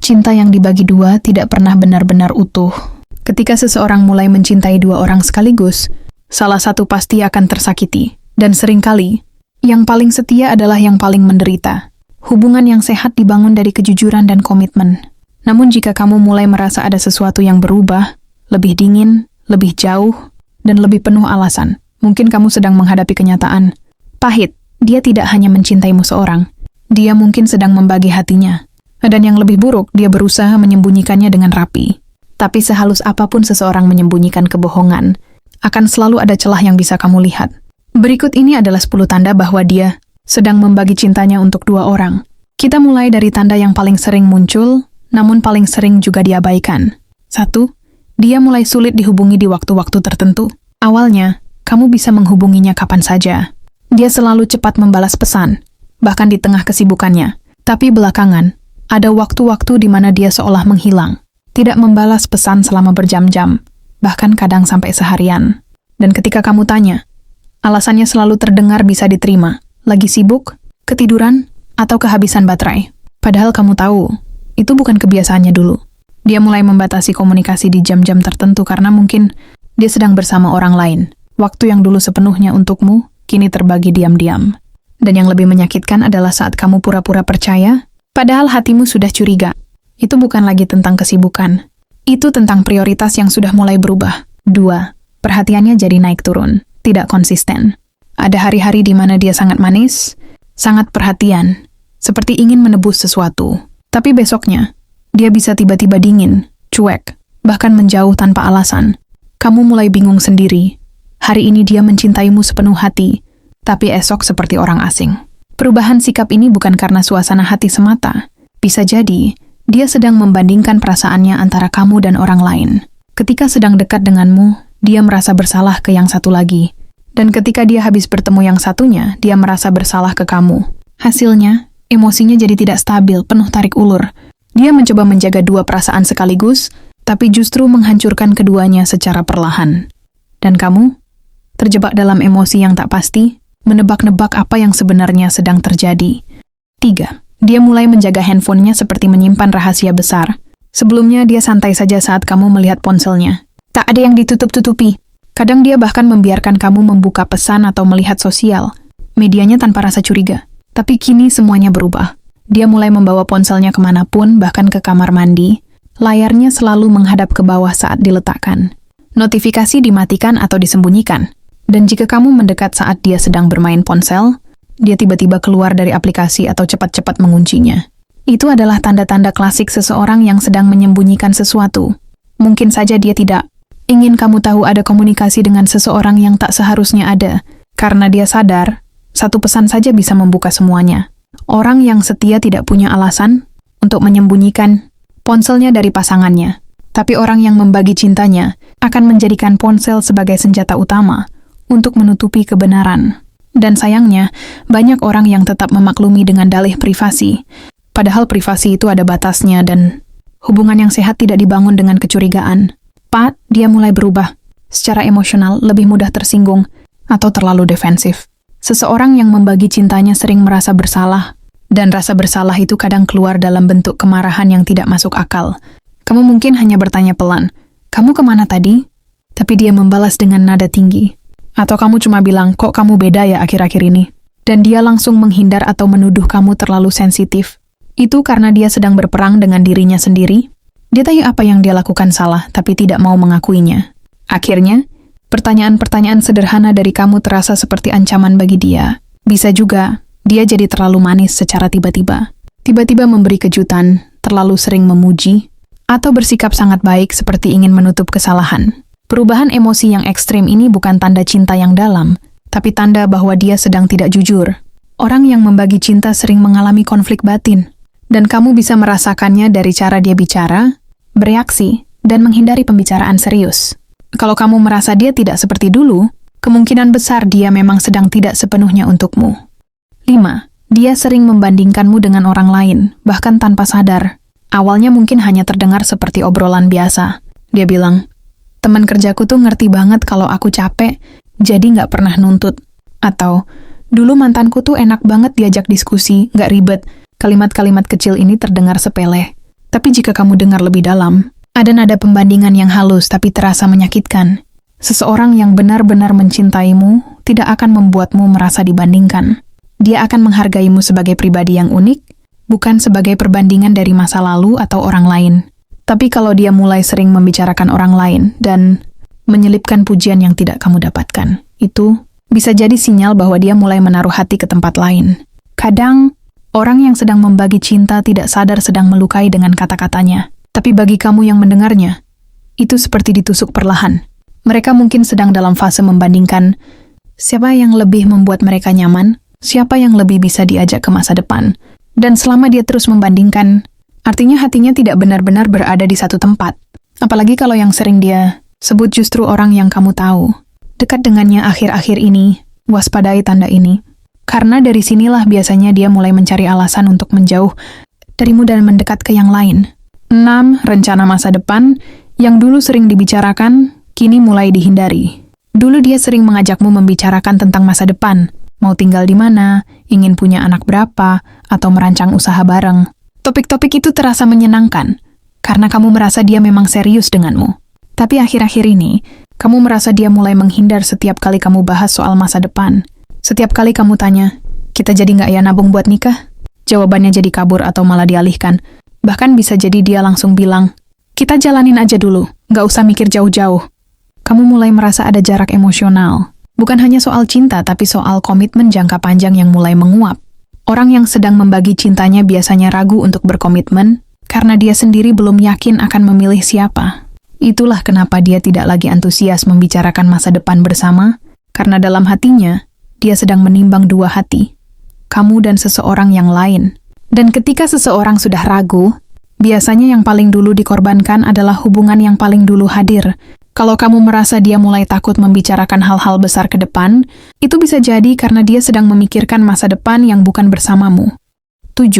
Cinta yang dibagi dua tidak pernah benar-benar utuh. Ketika seseorang mulai mencintai dua orang sekaligus, salah satu pasti akan tersakiti. Dan seringkali, yang paling setia adalah yang paling menderita. Hubungan yang sehat dibangun dari kejujuran dan komitmen. Namun jika kamu mulai merasa ada sesuatu yang berubah, lebih dingin, lebih jauh, dan lebih penuh alasan, mungkin kamu sedang menghadapi kenyataan. Pahit, dia tidak hanya mencintaimu seorang. Dia mungkin sedang membagi hatinya. Dan yang lebih buruk, dia berusaha menyembunyikannya dengan rapi. Tapi sehalus apapun seseorang menyembunyikan kebohongan, akan selalu ada celah yang bisa kamu lihat. Berikut ini adalah 10 tanda bahwa dia sedang membagi cintanya untuk dua orang. Kita mulai dari tanda yang paling sering muncul, namun paling sering juga diabaikan. 1. Dia mulai sulit dihubungi di waktu-waktu tertentu. Awalnya, kamu bisa menghubunginya kapan saja. Dia selalu cepat membalas pesan, bahkan di tengah kesibukannya. Tapi belakangan, ada waktu-waktu di mana dia seolah menghilang. Tidak membalas pesan selama berjam-jam, bahkan kadang sampai seharian. Dan ketika kamu tanya, alasannya selalu terdengar bisa diterima. Lagi sibuk, ketiduran, atau kehabisan baterai. Padahal kamu tahu, itu bukan kebiasaannya dulu. Dia mulai membatasi komunikasi di jam-jam tertentu karena mungkin dia sedang bersama orang lain. Waktu yang dulu sepenuhnya untukmu, kini terbagi diam-diam. Dan yang lebih menyakitkan adalah saat kamu pura-pura percaya, padahal hatimu sudah curiga. Itu bukan lagi tentang kesibukan. Itu tentang prioritas yang sudah mulai berubah. 2. Perhatiannya jadi naik turun, tidak konsisten. Ada hari-hari di mana dia sangat manis, sangat perhatian, seperti ingin menebus sesuatu. Tapi besoknya, dia bisa tiba-tiba dingin, cuek, bahkan menjauh tanpa alasan. Kamu mulai bingung sendiri. Hari ini dia mencintaimu sepenuh hati, tapi esok seperti orang asing. Perubahan sikap ini bukan karena suasana hati semata. Bisa jadi, dia sedang membandingkan perasaannya antara kamu dan orang lain. Ketika sedang dekat denganmu, dia merasa bersalah ke yang satu lagi. Dan ketika dia habis bertemu yang satunya, dia merasa bersalah ke kamu. Hasilnya, emosinya jadi tidak stabil, penuh tarik ulur. Dia mencoba menjaga dua perasaan sekaligus, tapi justru menghancurkan keduanya secara perlahan. Dan kamu, terjebak dalam emosi yang tak pasti, menebak-nebak apa yang sebenarnya sedang terjadi. 3. Dia mulai menjaga handphonenya seperti menyimpan rahasia besar. Sebelumnya dia santai saja saat kamu melihat ponselnya. Tak ada yang ditutup-tutupi. Kadang dia bahkan membiarkan kamu membuka pesan atau melihat sosial medianya tanpa rasa curiga. Tapi kini semuanya berubah. Dia mulai membawa ponselnya kemanapun, bahkan ke kamar mandi. Layarnya selalu menghadap ke bawah saat diletakkan. Notifikasi dimatikan atau disembunyikan. Dan jika kamu mendekat saat dia sedang bermain ponsel, dia tiba-tiba keluar dari aplikasi atau cepat-cepat menguncinya. Itu adalah tanda-tanda klasik seseorang yang sedang menyembunyikan sesuatu. Mungkin saja dia tidak ingin kamu tahu ada komunikasi dengan seseorang yang tak seharusnya ada, karena dia sadar, satu pesan saja bisa membuka semuanya. Orang yang setia tidak punya alasan untuk menyembunyikan ponselnya dari pasangannya. Tapi orang yang membagi cintanya akan menjadikan ponsel sebagai senjata utama untuk menutupi kebenaran. Dan sayangnya, banyak orang yang tetap memaklumi dengan dalih privasi. Padahal privasi itu ada batasnya dan hubungan yang sehat tidak dibangun dengan kecurigaan. 4. Dia mulai berubah. Secara emosional, lebih mudah tersinggung atau terlalu defensif. Seseorang yang membagi cintanya sering merasa bersalah. Dan rasa bersalah itu kadang keluar dalam bentuk kemarahan yang tidak masuk akal. Kamu mungkin hanya bertanya pelan, "Kamu kemana tadi?" Tapi dia membalas dengan nada tinggi. Atau kamu cuma bilang, "Kok kamu beda ya akhir-akhir ini?" Dan dia langsung menghindar atau menuduh kamu terlalu sensitif. Itu karena dia sedang berperang dengan dirinya sendiri. Dia tahu apa yang dia lakukan salah, tapi tidak mau mengakuinya. Akhirnya, pertanyaan-pertanyaan sederhana dari kamu terasa seperti ancaman bagi dia. Bisa juga, dia jadi terlalu manis secara tiba-tiba. Tiba-tiba memberi kejutan, terlalu sering memuji, atau bersikap sangat baik seperti ingin menutup kesalahan. Perubahan emosi yang ekstrim ini bukan tanda cinta yang dalam, tapi tanda bahwa dia sedang tidak jujur. Orang yang membagi cinta sering mengalami konflik batin, dan kamu bisa merasakannya dari cara dia bicara, bereaksi, dan menghindari pembicaraan serius. Kalau kamu merasa dia tidak seperti dulu, kemungkinan besar dia memang sedang tidak sepenuhnya untukmu. 5. Dia sering membandingkanmu dengan orang lain, bahkan tanpa sadar. Awalnya mungkin hanya terdengar seperti obrolan biasa. Dia bilang, "Teman kerjaku tuh ngerti banget kalau aku capek, jadi nggak pernah nuntut." Atau, "Dulu mantanku tuh enak banget diajak diskusi, nggak ribet." Kalimat-kalimat kecil ini terdengar sepele, Tapi jika kamu dengar lebih dalam, ada nada pembandingan yang halus tapi terasa menyakitkan. Seseorang yang benar-benar mencintaimu tidak akan membuatmu merasa dibandingkan. Dia akan menghargaimu sebagai pribadi yang unik, bukan sebagai perbandingan dari masa lalu atau orang lain. Tapi kalau dia mulai sering membicarakan orang lain dan menyelipkan pujian yang tidak kamu dapatkan, itu bisa jadi sinyal bahwa dia mulai menaruh hati ke tempat lain. Kadang, orang yang sedang membagi cinta tidak sadar sedang melukai dengan kata-katanya. Tapi bagi kamu yang mendengarnya, itu seperti ditusuk perlahan. Mereka mungkin sedang dalam fase membandingkan siapa yang lebih membuat mereka nyaman, siapa yang lebih bisa diajak ke masa depan. Dan selama dia terus membandingkan, artinya hatinya tidak benar-benar berada di satu tempat. Apalagi kalau yang sering dia sebut justru orang yang kamu tahu. Dekat dengannya akhir-akhir ini, waspadai tanda ini. Karena dari sinilah biasanya dia mulai mencari alasan untuk menjauh darimu dan mendekat ke yang lain. 6. Rencana masa depan yang dulu sering dibicarakan, kini mulai dihindari. Dulu dia sering mengajakmu membicarakan tentang masa depan, mau tinggal di mana, ingin punya anak berapa, atau merancang usaha bareng. Topik-topik itu terasa menyenangkan, karena kamu merasa dia memang serius denganmu. Tapi akhir-akhir ini, kamu merasa dia mulai menghindar setiap kali kamu bahas soal masa depan. Setiap kali kamu tanya, kita jadi nggak ya nabung buat nikah? Jawabannya jadi kabur atau malah dialihkan. Bahkan bisa jadi dia langsung bilang, kita jalanin aja dulu, nggak usah mikir jauh-jauh. Kamu mulai merasa ada jarak emosional. Bukan hanya soal cinta, tapi soal komitmen jangka panjang yang mulai menguap. Orang yang sedang membagi cintanya biasanya ragu untuk berkomitmen, karena dia sendiri belum yakin akan memilih siapa. Itulah kenapa dia tidak lagi antusias membicarakan masa depan bersama, karena dalam hatinya, dia sedang menimbang dua hati, kamu dan seseorang yang lain. Dan ketika seseorang sudah ragu, biasanya yang paling dulu dikorbankan adalah hubungan yang paling dulu hadir. Kalau kamu merasa dia mulai takut membicarakan hal-hal besar ke depan, itu bisa jadi karena dia sedang memikirkan masa depan yang bukan bersamamu. 7.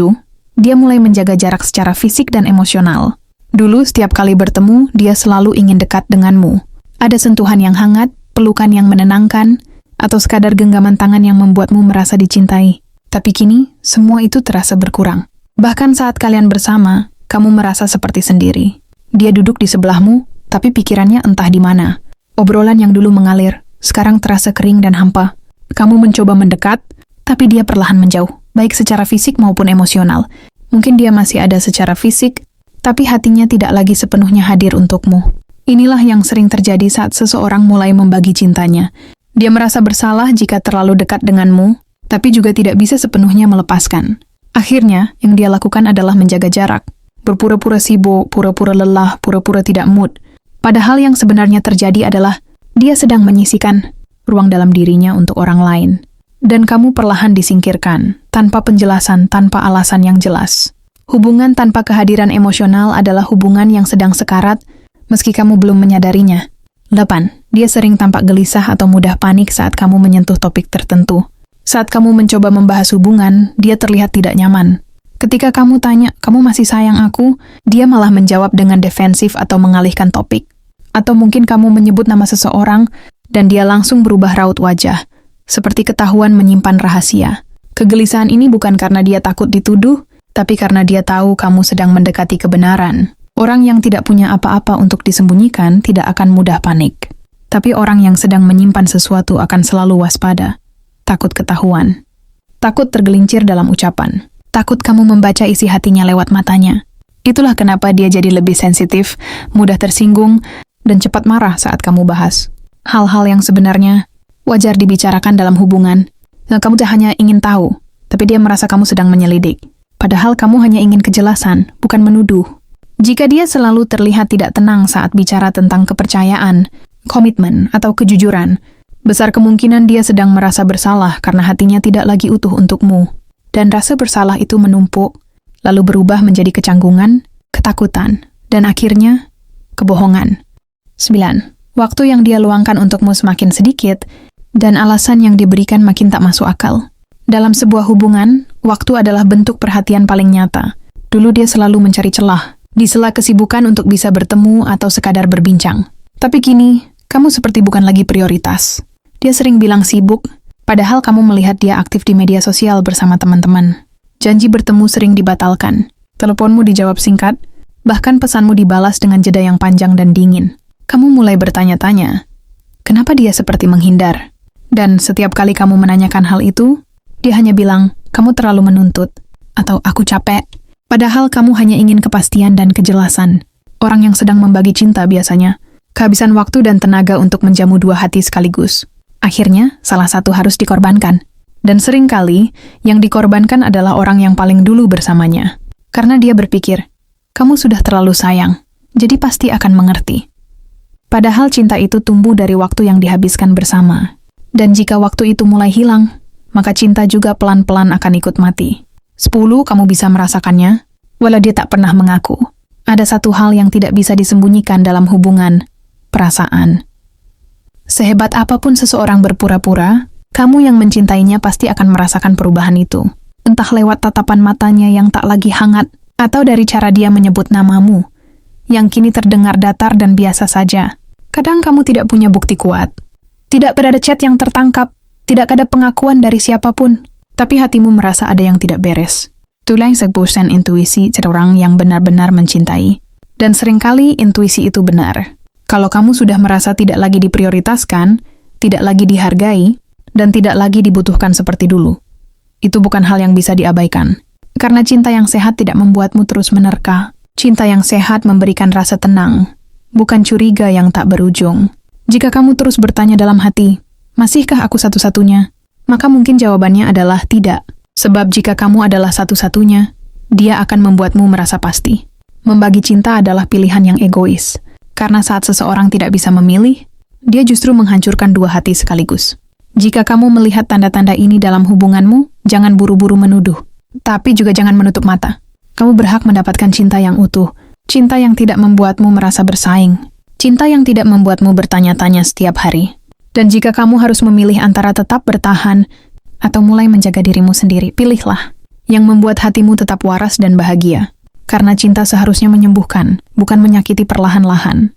Dia mulai menjaga jarak secara fisik dan emosional. Dulu setiap kali bertemu, dia selalu ingin dekat denganmu. Ada sentuhan yang hangat, pelukan yang menenangkan, atau sekadar genggaman tangan yang membuatmu merasa dicintai. Tapi kini, semua itu terasa berkurang. Bahkan saat kalian bersama, kamu merasa seperti sendiri. Dia duduk di sebelahmu, tapi pikirannya entah di mana. Obrolan yang dulu mengalir, sekarang terasa kering dan hampa. Kamu mencoba mendekat, tapi dia perlahan menjauh, baik secara fisik maupun emosional. Mungkin dia masih ada secara fisik, tapi hatinya tidak lagi sepenuhnya hadir untukmu. Inilah yang sering terjadi saat seseorang mulai membagi cintanya. Dia merasa bersalah jika terlalu dekat denganmu, tapi juga tidak bisa sepenuhnya melepaskan. Akhirnya, yang dia lakukan adalah menjaga jarak. Berpura-pura sibuk, pura-pura lelah, pura-pura tidak mood. Padahal yang sebenarnya terjadi adalah dia sedang menyisihkan ruang dalam dirinya untuk orang lain. Dan kamu perlahan disingkirkan, tanpa penjelasan, tanpa alasan yang jelas. Hubungan tanpa kehadiran emosional adalah hubungan yang sedang sekarat, meski kamu belum menyadarinya. 8. Dia sering tampak gelisah atau mudah panik saat kamu menyentuh topik tertentu. Saat kamu mencoba membahas hubungan, dia terlihat tidak nyaman. Ketika kamu tanya, kamu masih sayang aku? Dia malah menjawab dengan defensif atau mengalihkan topik. Atau mungkin kamu menyebut nama seseorang, dan dia langsung berubah raut wajah, seperti ketahuan menyimpan rahasia. Kegelisahan ini bukan karena dia takut dituduh, tapi karena dia tahu kamu sedang mendekati kebenaran. Orang yang tidak punya apa-apa untuk disembunyikan tidak akan mudah panik. Tapi orang yang sedang menyimpan sesuatu akan selalu waspada. Takut ketahuan. Takut tergelincir dalam ucapan. Takut kamu membaca isi hatinya lewat matanya. Itulah kenapa dia jadi lebih sensitif, mudah tersinggung, dan cepat marah saat kamu bahas. Hal-hal yang sebenarnya wajar dibicarakan dalam hubungan. Dan kamu tak hanya ingin tahu, tapi dia merasa kamu sedang menyelidik. Padahal kamu hanya ingin kejelasan, bukan menuduh. Jika dia selalu terlihat tidak tenang saat bicara tentang kepercayaan, komitmen, atau kejujuran, besar kemungkinan dia sedang merasa bersalah karena hatinya tidak lagi utuh untukmu. Dan rasa bersalah itu menumpuk, lalu berubah menjadi kecanggungan, ketakutan, dan akhirnya kebohongan. 9. Waktu yang dia luangkan untukmu semakin sedikit, dan alasan yang diberikan makin tak masuk akal. Dalam sebuah hubungan, waktu adalah bentuk perhatian paling nyata. Dulu dia selalu mencari celah, di sela kesibukan untuk bisa bertemu atau sekadar berbincang. Tapi kini, kamu seperti bukan lagi prioritas. Dia sering bilang sibuk, padahal kamu melihat dia aktif di media sosial bersama teman-teman. Janji bertemu sering dibatalkan. Teleponmu dijawab singkat, Bahkan pesanmu dibalas dengan jeda yang panjang dan dingin. Kamu mulai bertanya-tanya, kenapa dia seperti menghindar? Dan setiap kali kamu menanyakan hal itu, dia hanya bilang, kamu terlalu menuntut, atau aku capek. Padahal kamu hanya ingin kepastian dan kejelasan. Orang yang sedang membagi cinta biasanya kehabisan waktu dan tenaga untuk menjamu dua hati sekaligus. Akhirnya, salah satu harus dikorbankan. Dan seringkali, yang dikorbankan adalah orang yang paling dulu bersamanya. Karena dia berpikir, kamu sudah terlalu sayang, jadi pasti akan mengerti. Padahal cinta itu tumbuh dari waktu yang dihabiskan bersama. Dan jika waktu itu mulai hilang, maka cinta juga pelan-pelan akan ikut mati. 10, kamu bisa merasakannya, walau dia tak pernah mengaku. Ada satu hal yang tidak bisa disembunyikan dalam hubungan, perasaan. Sehebat apapun seseorang berpura-pura, kamu yang mencintainya pasti akan merasakan perubahan itu. Entah lewat tatapan matanya yang tak lagi hangat, atau dari cara dia menyebut namamu, yang kini terdengar datar dan biasa saja. Kadang kamu tidak punya bukti kuat. Tidak ada chat yang tertangkap, tidak ada pengakuan dari siapapun, tapi hatimu merasa ada yang tidak beres. Itulah sebutan intuisi seorang yang benar-benar mencintai. Dan seringkali intuisi itu benar. Kalau kamu sudah merasa tidak lagi diprioritaskan, tidak lagi dihargai, dan tidak lagi dibutuhkan seperti dulu, itu bukan hal yang bisa diabaikan. Karena cinta yang sehat tidak membuatmu terus menerka. Cinta yang sehat memberikan rasa tenang, bukan curiga yang tak berujung. Jika kamu terus bertanya dalam hati, masihkah aku satu-satunya? Maka mungkin jawabannya adalah tidak. Sebab jika kamu adalah satu-satunya, dia akan membuatmu merasa pasti. Membagi cinta adalah pilihan yang egois. Karena saat seseorang tidak bisa memilih, dia justru menghancurkan dua hati sekaligus. Jika kamu melihat tanda-tanda ini dalam hubunganmu, jangan buru-buru menuduh. Tapi juga jangan menutup mata. Kamu berhak mendapatkan cinta yang utuh. Cinta yang tidak membuatmu merasa bersaing. Cinta yang tidak membuatmu bertanya-tanya setiap hari. Dan jika kamu harus memilih antara tetap bertahan atau mulai menjaga dirimu sendiri, pilihlah yang membuat hatimu tetap waras dan bahagia. Karena cinta seharusnya menyembuhkan, bukan menyakiti perlahan-lahan.